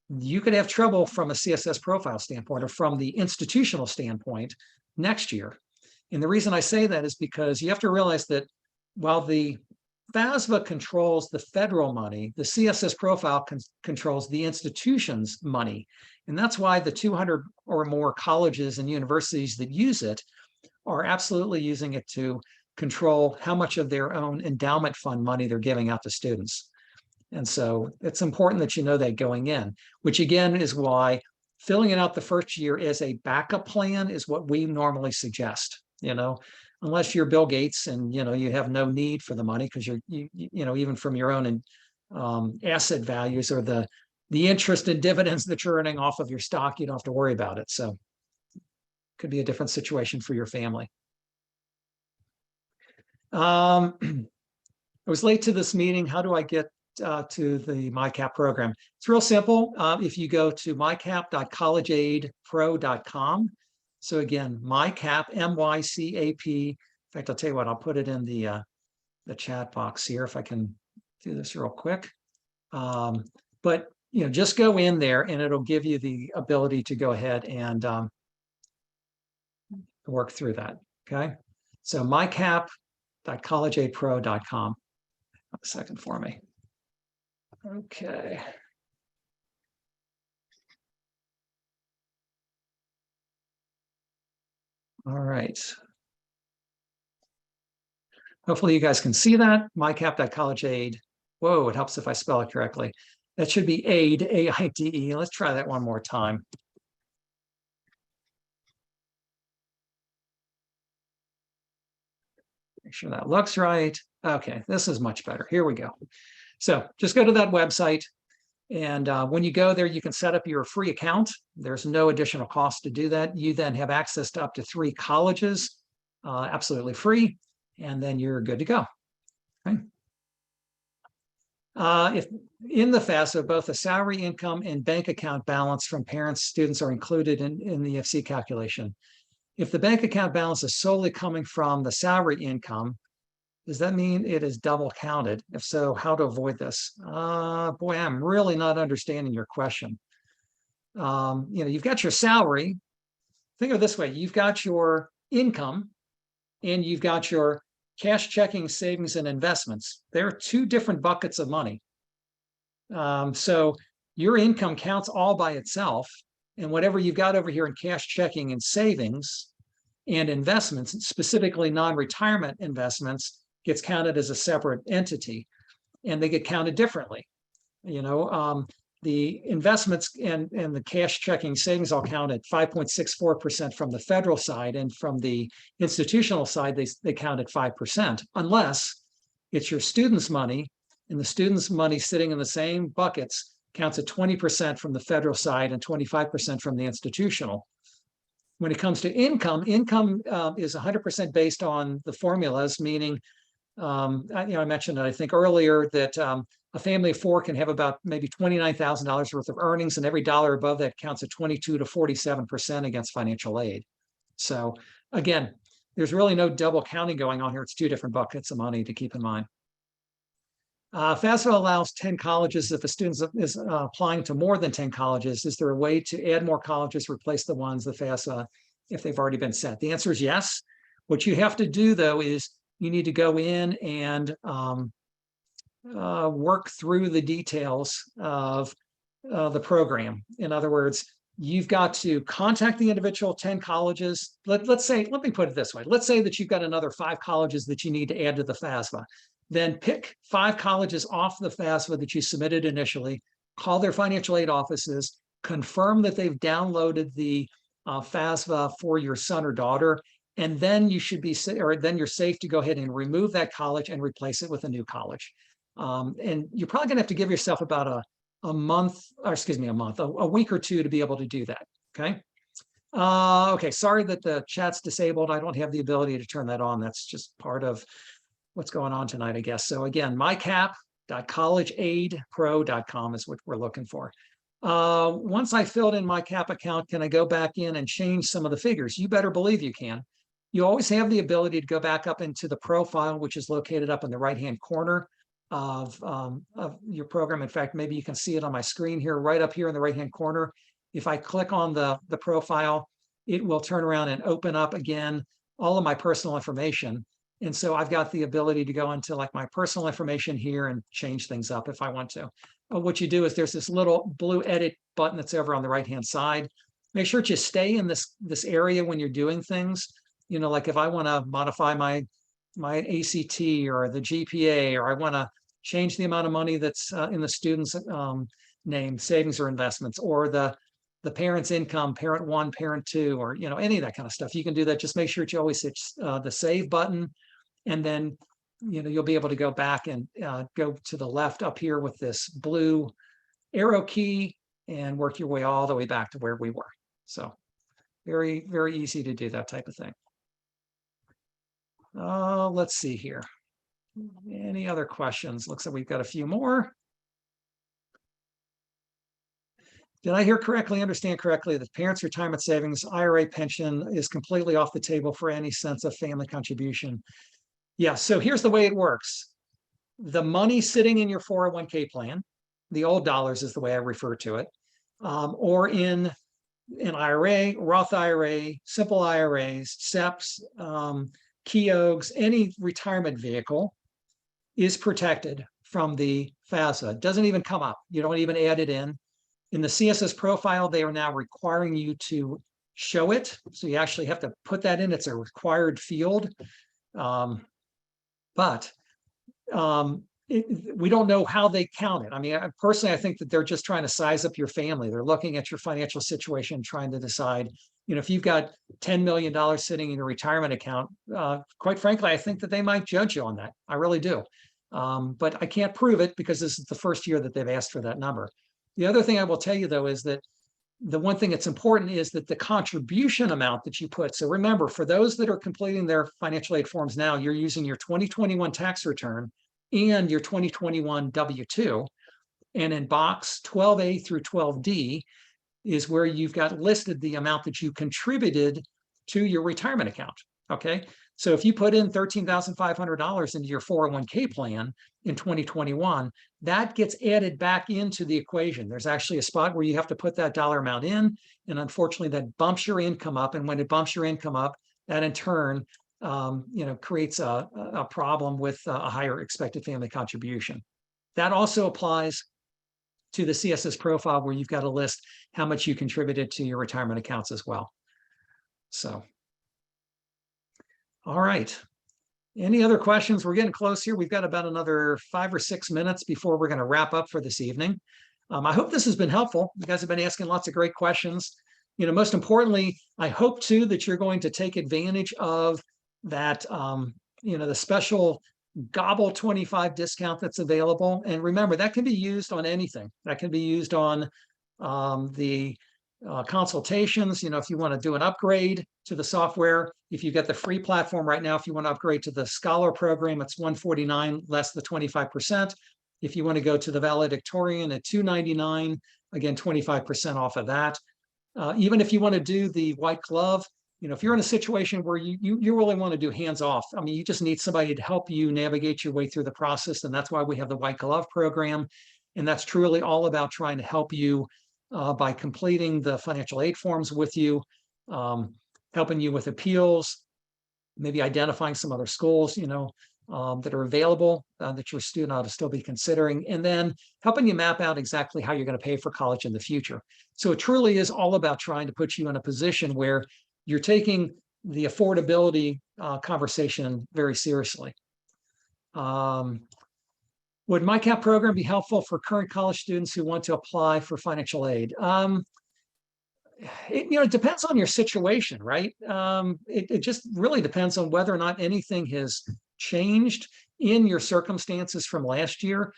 you could have trouble from a CSS profile standpoint or from the institutional standpoint next year. And the reason I say that is because you have to realize that while the FAFSA controls the federal money, the CSS profile controls the institution's money. And that's why the 200 or more colleges and universities that use it are absolutely using it to control how much of their own endowment fund money they're giving out to students. And so it's important that you know that going in, which again is why filling it out the first year as a backup plan is what we normally suggest, unless you're Bill Gates and, you have no need for the money because even from your own asset values or the interest and dividends that you're earning off of your stock, you don't have to worry about it. So it could be a different situation for your family. I was late to this meeting. How do I get to the MyCap program? It's real simple. If you go to mycap.collegeaidpro.com. So again, MyCap, M-Y-C-A-P. In fact, I'll tell you what, I'll put it in the chat box here if I can do this real quick. But just go in there and it'll give you the ability to go ahead and work through that. Okay. So mycap.collegeaidpro.com. A second for me. Okay. All right. Hopefully you guys can see that. mycap.collegeaid. Whoa, it helps if I spell it correctly. That should be aid, A-I-D-E. Let's try that one more time. Make sure that looks right. Okay, this is much better. Here we go. So just go to that website. And when you go there, you can set up your free account. There's no additional cost to do that. You then have access to up to 3 colleges, absolutely free, and then you're good to go. Okay. If in the FAFSA, both the salary income and bank account balance from parents, students are included in the EFC calculation. If the bank account balance is solely coming from the salary income, does that mean it is double counted? If so, how to avoid this? Boy, I'm really not understanding your question. You've got your salary. Think of it this way. You've got your income and you've got your cash, checking, savings, and investments. There are 2 different buckets of money. So your income counts all by itself. And whatever you've got over here in cash, checking, and savings and investments, specifically non-retirement investments, gets counted as a separate entity, and they get counted differently. The investments and the cash, checking, savings all count at 5.64% from the federal side, and from the institutional side, they count at 5%, unless it's your students' money, and the students' money sitting in the same buckets counts at 20% from the federal side and 25% from the institutional. When it comes to income is 100% based on the formulas, meaning I mentioned it, I think earlier, that a family of 4 can have about maybe $29,000 worth of earnings, and every dollar above that counts at 22 to 47% against financial aid. So again, there's really no double counting going on here. It's two different buckets of money to keep in mind. FAFSA allows 10 colleges if a student is applying to more than 10 colleges. Is there a way to add more colleges, replace the ones the FAFSA if they've already been set? The answer is yes. What you have to do, though, is you need to go in and work through the details of the program. In other words, you've got to contact the individual 10 colleges. Let's say, let me put it this way. Let's say that you've got another 5 colleges that you need to add to the FAFSA. Then pick 5 colleges off the FAFSA that you submitted initially, call their financial aid offices, confirm that they've downloaded the FAFSA for your son or daughter, and then you should be, or then you're safe to go ahead and remove that college and replace it with a new college. And you're probably gonna have to give yourself about a month, or excuse me, a week or two to be able to do that, okay? Okay, sorry that the chat's disabled. I don't have the ability to turn that on. That's just part of what's going on tonight, I guess. So again, mycap.collegeaidpro.com is what we're looking for. Once I filled in my CAP account, can I go back in and change some of the figures? You better believe you can. You always have the ability to go back up into the profile, which is located up in the right-hand corner of your program. In fact, maybe you can see it on my screen here, right up here in the right-hand corner. If I click on the profile, it will turn around and open up again all of my personal information. And so I've got the ability to go into like my personal information here and change things up if I want to. But what you do is there's this little blue edit button that's over on the right-hand side. Make sure that you stay in this area when you're doing things. You know, like if I want to modify my ACT or the GPA, or I want to change the amount of money that's in the student's name, savings or investments, or the parent's income, parent 1, parent 2, or, you know, any of that kind of stuff. You can do that. Just make sure that you always hit the save button, and then, you know, you'll be able to go back and go to the left up here with this blue arrow key and work your way all the way back to where we were. So very, very easy to do that type of thing. Let's see here. Any other questions? Looks like we've got a few more. Did I hear correctly, understand correctly, that parents' retirement savings, IRA pension is completely off the table for any sense of family contribution? Yeah, so here's the way it works. The money sitting in your 401k plan, the old dollars is the way I refer to it, or in an IRA, Roth IRA, simple IRAs, SEPs, KEOGs, any retirement vehicle is protected from the FAFSA. It doesn't even come up. You don't even add it in. In the CSS profile, they are now requiring you to show it. So you actually have to put that in. It's a required field. We don't know how they count it. I mean, personally, I think that they're just trying to size up your family. They're looking at your financial situation, trying to decide, you know, if you've got $10 million sitting in your retirement account, quite frankly, I think that they might judge you on that. I really do. But I can't prove it because this is the first year that they've asked for that number. The other thing I will tell you, though, is that the one thing that's important is that the contribution amount that you put. So remember, for those that are completing their financial aid forms now, you're using your 2021 tax return and your 2021 W-2. And in box 12A through 12D is where you've got listed the amount that you contributed to your retirement account, okay? So if you put in $13,500 into your 401k plan in 2021, that gets added back into the equation. There's actually a spot where you have to put that dollar amount in, and unfortunately that bumps your income up. And when it bumps your income up, that in turn, you know, creates a problem with a higher expected family contribution. That also applies to the CSS profile, where you've got to list how much you contributed to your retirement accounts as well. So. All right. Any other questions? We're getting close here. We've got about another 5 or 6 minutes before we're going to wrap up for this evening. I hope this has been helpful. You guys have been asking lots of great questions. You know, most importantly, I hope too that you're going to take advantage of that, you know, the special Gobble 25 discount that's available. And remember, that can be used on anything. That can be used on the consultations. You know, if you want to do an upgrade to the software, if you get the free platform right now, if you want to upgrade to the Scholar program, it's $149 less the 25%. If you want to go to the valedictorian at $299, again, 25% off of that. Even if you want to do the white glove, if you're in a situation where you really want to do hands off, I mean, you just need somebody to help you navigate your way through the process. And that's why we have the White Glove program. And that's truly all about trying to help you by completing the financial aid forms with you, helping you with appeals, maybe identifying some other schools, that are available that your student ought to still be considering, and then helping you map out exactly how you're going to pay for college in the future. So it truly is all about trying to put you in a position where you're taking the affordability conversation very seriously. Would MyCap program be helpful for current college students who want to apply for financial aid? It depends on your situation, right? It just really depends on whether or not anything has changed in your circumstances from last year.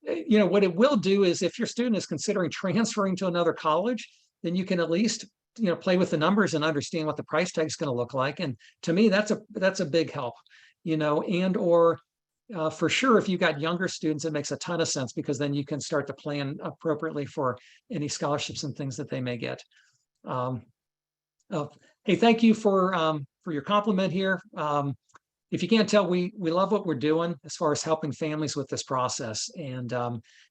What it will do is if your student is considering transferring to another college, then you can at least play with the numbers and understand what the price tag is going to look like. And to me, that's a big help. And or for sure, if you got younger students, it makes a ton of sense, because then you can start to plan appropriately for any scholarships and things that they may get. Hey, thank you for your compliment here. If you can't tell, we love what we're doing as far as helping families with this process. And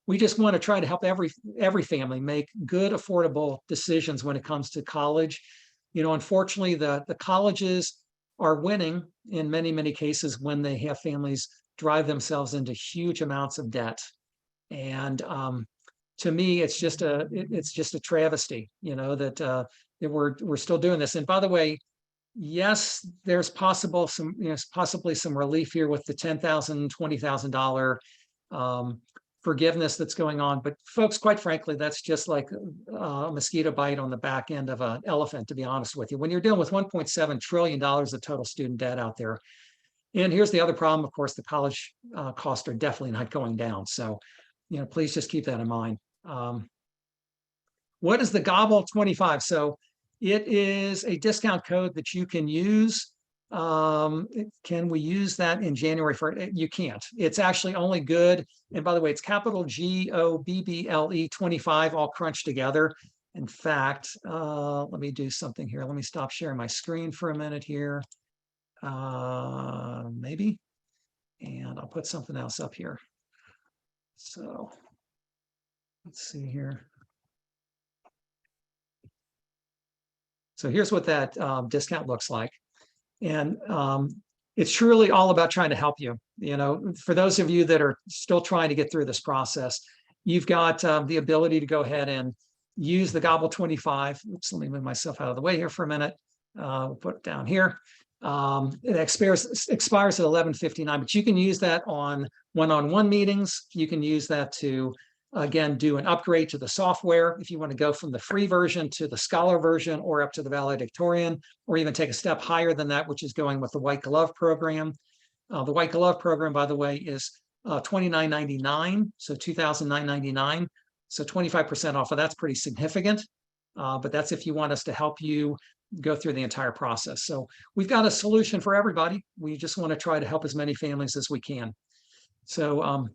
we just want to try to help every family make good, affordable decisions when it comes to college. Unfortunately, the colleges are winning in many, many cases when they have families drive themselves into huge amounts of debt. And to me, it's just a travesty, that we're still doing this. And by the way, yes, there's possibly some relief here with the $10,000, $20,000 forgiveness that's going on. But folks, quite frankly, that's just like a mosquito bite on the back end of an elephant, to be honest with you. When you're dealing with $1.7 trillion of total student debt out there. And here's the other problem, of course, the college costs are definitely not going down. So, please just keep that in mind. What is the Gobble 25? So it is a discount code that you can use. Can we use that in January? You can't. It's actually only good. And by the way, it's capital GOBBLE 25 all crunched together. In fact, let me do something here. Let me stop sharing my screen for a minute here. Maybe. And I'll put something else up here. So let's see here. So here's what that discount looks like. And it's truly all about trying to help you. For those of you that are still trying to get through this process, you've got the ability to go ahead and use the Gobble 25. Oops, let me move myself out of the way here for a minute. We'll put it down here. It expires at 11:59, but you can use that on one-on-one meetings. You can use that to, again, do an upgrade to the software if you want to go from the free version to the Scholar version, or up to the valedictorian, or even take a step higher than that, which is going with the White Glove program. The White Glove program, by the way, is $29.99, so $2,999, so 25% off. Of that's pretty significant, but that's if you want us to help you go through the entire process. So we've got a solution for everybody. We just want to try to help as many families as we can. So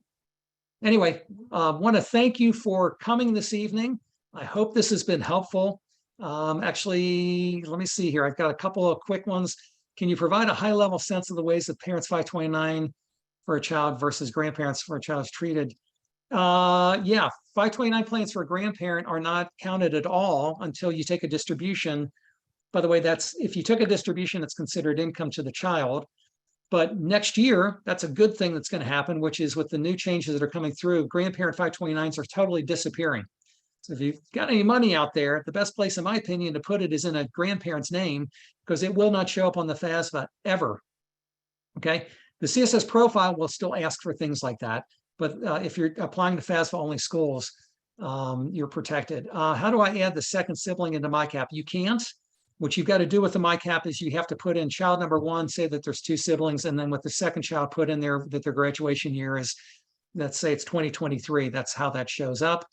anyway, want to thank you for coming this evening. I hope this has been helpful. Actually, let me see here. I've got a couple of quick ones. Can you provide a high-level sense of the ways that Parents 529 for a child versus grandparents for a child is treated? Yeah, 529 plans for a grandparent are not counted at all until you take a distribution. By the way, that's if you took a distribution, it's considered income to the child. But next year, that's a good thing that's going to happen, which is with the new changes that are coming through, grandparent 529s are totally disappearing. So if you've got any money out there, the best place, in my opinion, to put it is in a grandparent's name, because it will not show up on the FAFSA ever. Okay, the CSS profile will still ask for things like that. But if you're applying to FAFSA only schools, you're protected. How do I add the second sibling into MyCap? You can't. What you've got to do with the MyCap is you have to put in child number one, say that there's two siblings, and then with the second child, put in there that their graduation year is, let's say it's 2023. That's how that shows up.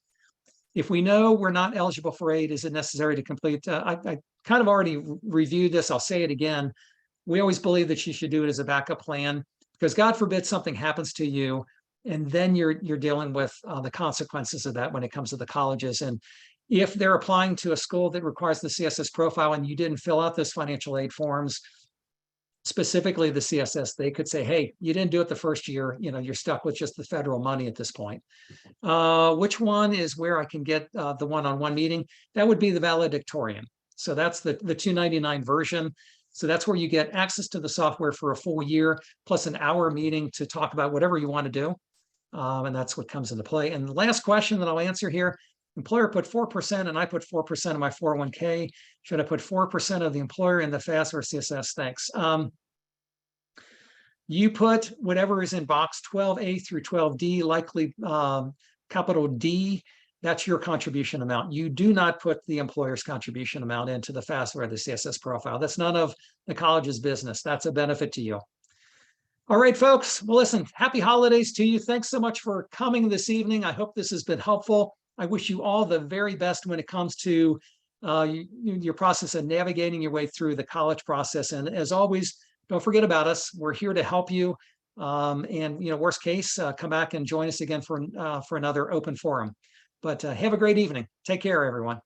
If we know we're not eligible for aid, is it necessary to complete? I kind of already reviewed this. I'll say it again. We always believe that you should do it as a backup plan, because God forbid something happens to you, and then you're dealing with the consequences of that when it comes to the colleges. And If they're applying to a school that requires the CSS profile and you didn't fill out those financial aid forms, specifically the CSS, they could say, hey, you didn't do it the first year, you're stuck with just the federal money at this point. Which one is where I can get the one-on-one meeting? That would be the valedictorian. So that's the $299 version. So that's where you get access to the software for a full year, plus an hour meeting to talk about whatever you want to do. And that's what comes into play. And the last question that I'll answer here, employer put 4% and I put 4% of my 401k. Should I put 4% of the employer in the FAFSA or CSS? Thanks. You put whatever is in box 12A through 12D, likely capital D, that's your contribution amount. You do not put the employer's contribution amount into the FAFSA or the CSS profile. That's none of the college's business. That's a benefit to you. All right, folks. Well, listen, happy holidays to you. Thanks so much for coming this evening. I hope this has been helpful. I wish you all the very best when it comes to your process of navigating your way through the college process. And as always, don't forget about us. We're here to help you. And worst case, come back and join us again for another open forum. But have a great evening. Take care, everyone.